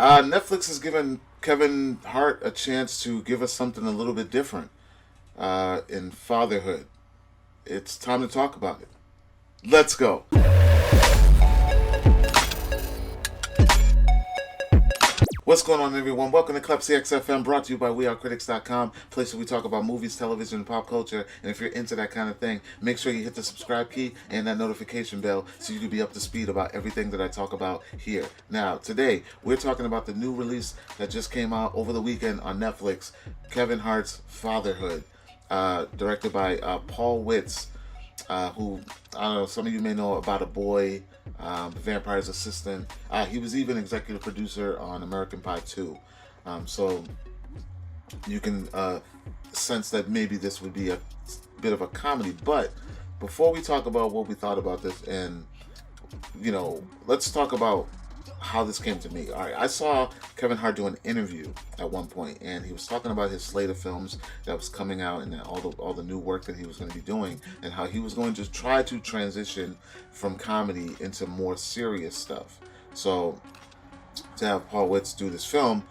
Netflix has given Kevin Hart a chance to give us something a little bit different in Fatherhood. It's time to talk about it. Let's go. What's going on, everyone? Welcome to Klepcx FM, brought to you by WeAreCritics.com, place where we talk about movies, television, and pop culture. And if you're into that kind of thing, make sure you hit the subscribe key and that notification bell so you can be up to speed about everything that I talk about here. Now, today, we're talking about the new release that just came out over the weekend on Netflix, Kevin Hart's Fatherhood, directed by Paul Witz, who, I don't know, some of you may know about A Boy, Vampire's Assistant. He was even executive producer on American Pie 2. So you can sense that maybe this would be a bit of a comedy. But before we talk about what we thought about this, and, let's talk about how this came to me. All right, I saw Kevin Hart do an interview at one point, and he was talking about his slate of films that was coming out and all the new work that he was going to be doing, and how he was going to try to transition from comedy into more serious stuff. So to have Paul Witz do this film,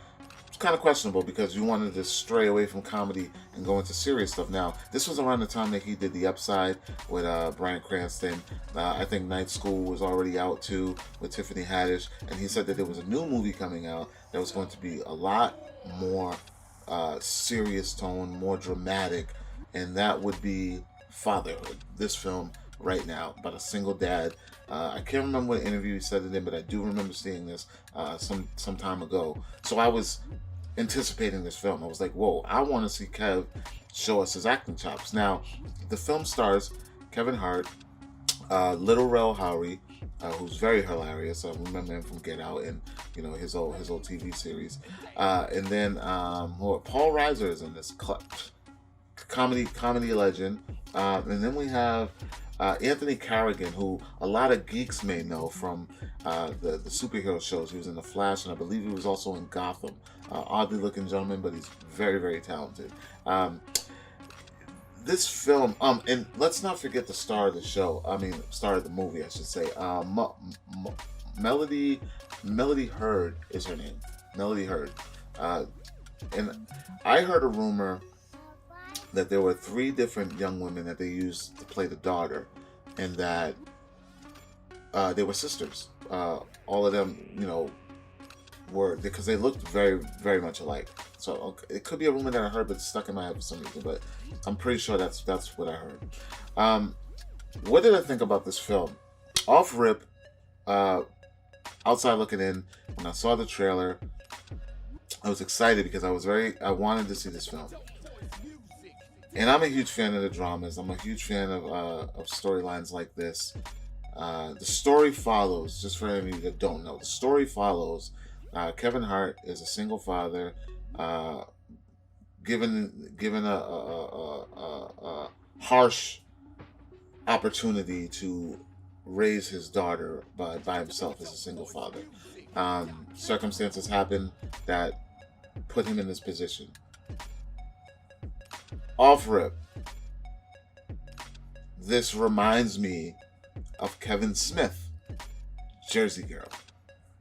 it's kind of questionable because you wanted to stray away from comedy and go into serious stuff. Now, this was around the time that he did The Upside with Bryan Cranston. I think Night School was already out too with Tiffany Haddish, and he said that there was a new movie coming out that was going to be a lot more serious tone, more dramatic, and that would be Fatherhood. This film right now about a single dad. I can't remember what interview he said it in, but I do remember seeing this some time ago. So I was anticipating this film. I was like, whoa, I want to see Kev show us his acting chops. Now, the film stars Kevin Hart, Little Rel Howery, who's very hilarious. I remember him from Get Out and his old TV series. And then Paul Reiser is in this comedy legend. And then we have Anthony Carrigan, who a lot of geeks may know from the superhero shows. He was in The Flash, and I believe he was also in Gotham. Oddly looking gentleman, but he's very, very talented. This film, and let's not forget the star of the show. Star of the movie, I should say. Melody Hurd is her name. Melody Hurd. And I heard a rumor that there were 3 different young women that they used to play the daughter, and that they were sisters. All of them, were, because they looked very, very much alike. So it could be a rumor that I heard, but it's stuck in my head for some reason. But I'm pretty sure that's what I heard. What did I think about this film? Off rip, outside looking in, when I saw the trailer, I was excited because I wanted to see this film. And I'm a huge fan of the dramas. I'm a huge fan of storylines like this. The story follows, just for any of you that don't know, the story follows Kevin Hart is a single father, given a harsh opportunity to raise his daughter by himself as a single father. Circumstances happen that put him in this position. Off rip, this reminds me of Kevin Smith, Jersey Girl.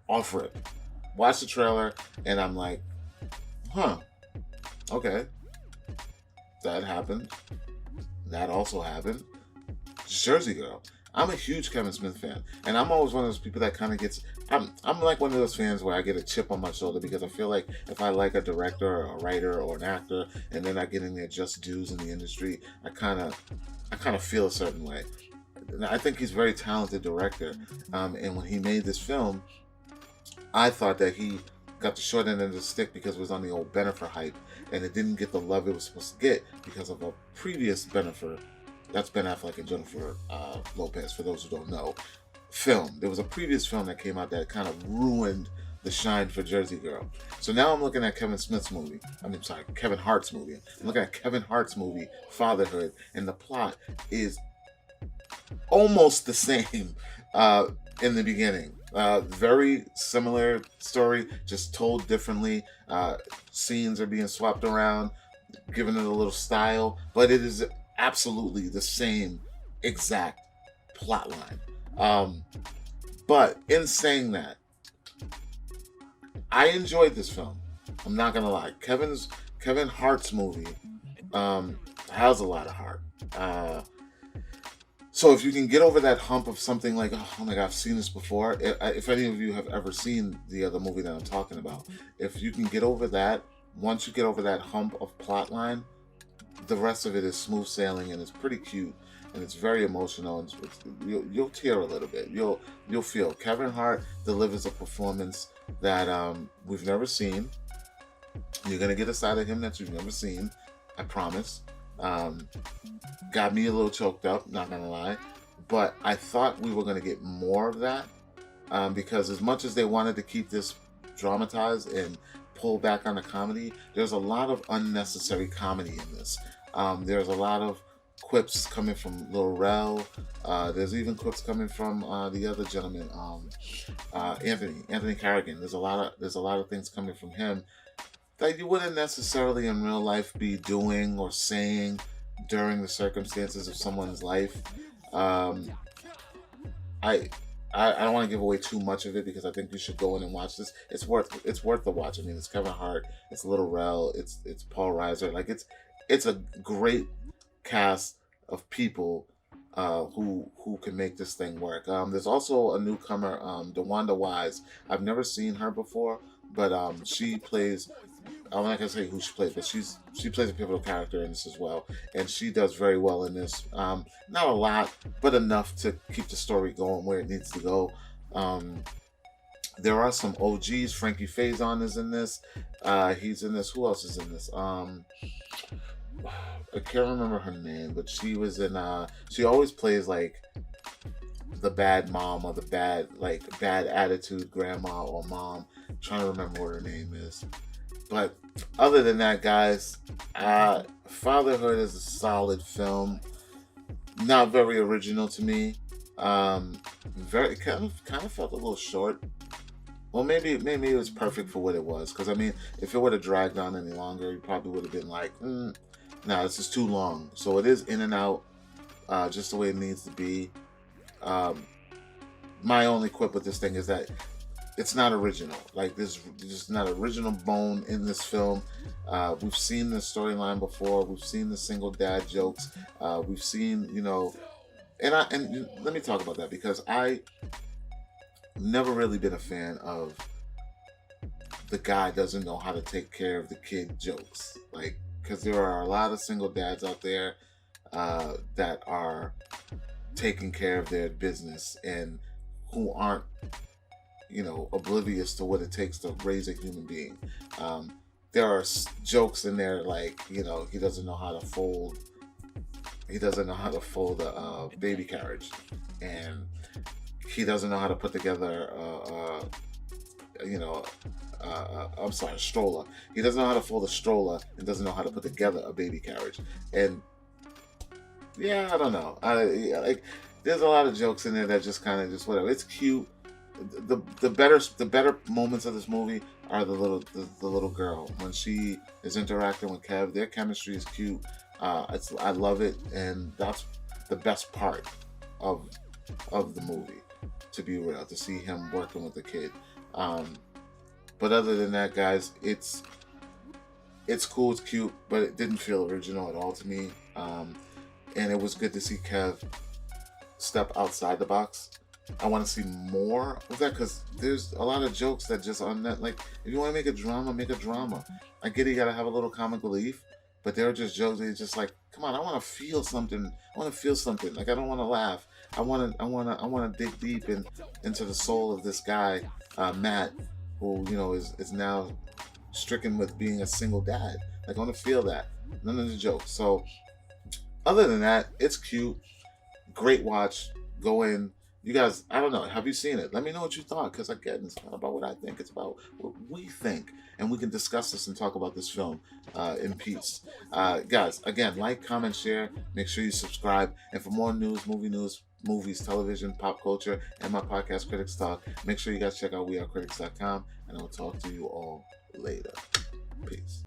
Off rip. Watch the trailer and I'm like, okay, that happened. That also happened. Jersey Girl. I'm a huge Kevin Smith fan, and I'm always one of those people that kind of gets. I'm like one of those fans where I get a chip on my shoulder because I feel like if I like a director or a writer or an actor, and they're not getting their just dues in the industry, I kind of feel a certain way. And I think he's a very talented director, and when he made this film, I thought that he got the short end of the stick because it was on the old Bennifer hype, and it didn't get the love it was supposed to get because of a previous Bennifer. That's Ben Affleck and Jennifer Lopez, for those who don't know. Film. There was a previous film that came out that kind of ruined the shine for Jersey Girl. So now I'm looking at Kevin Hart's movie. I'm looking at Kevin Hart's movie, Fatherhood, and the plot is almost the same in the beginning. Very similar story, just told differently. Scenes are being swapped around, giving it a little style, but it is absolutely the same exact plot line. But in saying that, I enjoyed this film. I'm not gonna lie. Kevin Hart's movie has a lot of heart. So if you can get over that hump of something like, oh my God, I've seen this before. If any of you have ever seen the other movie that I'm talking about, if you can get over that, once you get over that hump of plotline, the rest of it is smooth sailing and it's pretty cute and it's very emotional and you'll tear a little bit. You'll feel. Kevin Hart delivers a performance that we've never seen. You're gonna get a side of him that you've never seen. I promise. Got me a little choked up, not gonna lie, but I thought we were gonna get more of that because as much as they wanted to keep this dramatized and pull back on the comedy, there's a lot of unnecessary comedy in this. There's a lot of quips coming from Lil Rel. There's even quips coming from the other gentleman, Anthony Carrigan. There's a lot of things coming from him that you wouldn't necessarily in real life be doing or saying during the circumstances of someone's life. I don't want to give away too much of it because I think you should go in and watch this. It's worth the watch. I mean, it's Kevin Hart, it's Lil Rel, it's Paul Reiser. Like it's a great cast of people who can make this thing work. There's also a newcomer, DeWanda Wise. I've never seen her before, but she plays. I'm not gonna say who she plays, but she plays a pivotal character in this as well, and she does very well in this. Not a lot, but enough to keep the story going where it needs to go. There are some OGs. Frankie Faison is in this. He's in this. Who else is in this? I can't remember her name, but she was in. She always plays like the bad mom or the bad attitude grandma or mom. I'm trying to remember what her name is. But other than that, guys, Fatherhood is a solid film. Not very original to me. Very kind of felt a little short. Well, maybe it was perfect for what it was. Because I mean, if it would have dragged on any longer, you probably would have been like, "No, this is too long." So it is in and out, just the way it needs to be. My only quip with this thing is that it's not original. Like there's not original bone in this film. We've seen this storyline before. We've seen the single dad jokes. We've seen, and let me talk about that because I never really been a fan of the guy doesn't know how to take care of the kid jokes. Like, because there are a lot of single dads out there that are taking care of their business and who aren't oblivious to what it takes to raise a human being. There are jokes in there like, he doesn't know how to fold. He doesn't know how to fold a baby carriage, and he doesn't know how to put together a stroller. He doesn't know how to fold a stroller and doesn't know how to put together a baby carriage. And yeah, I don't know. There's a lot of jokes in there that just kind of just whatever. It's cute. The better moments of this movie are the little girl when she is interacting with Kev. Their chemistry is cute. I love it, and that's the best part of the movie. To be real, to see him working with the kid. But other than that, guys, it's cool. It's cute, but it didn't feel original at all to me. And it was good to see Kev step outside the box. I want to see more of that because there's a lot of jokes that just on that. Like, if you want to make a drama, make a drama. I get it, you gotta have a little comic relief, but there are just jokes that are just like, come on, I want to feel something. I want to feel something. Like, I don't want to laugh. I want to dig deep into the soul of this guy, Matt, who is now stricken with being a single dad. Like, I want to feel that. None of the jokes. So, other than that, it's cute. Great watch. Go in. You guys, I don't know. Have you seen it? Let me know what you thought, because again, it's not about what I think. It's about what we think. And we can discuss this and talk about this film in peace. Guys, again, like, comment, share. Make sure you subscribe. And for more news, movies, television, pop culture, and my podcast, Klepcx Talk, make sure you guys check out weareklepcx.com. And I'll talk to you all later. Peace.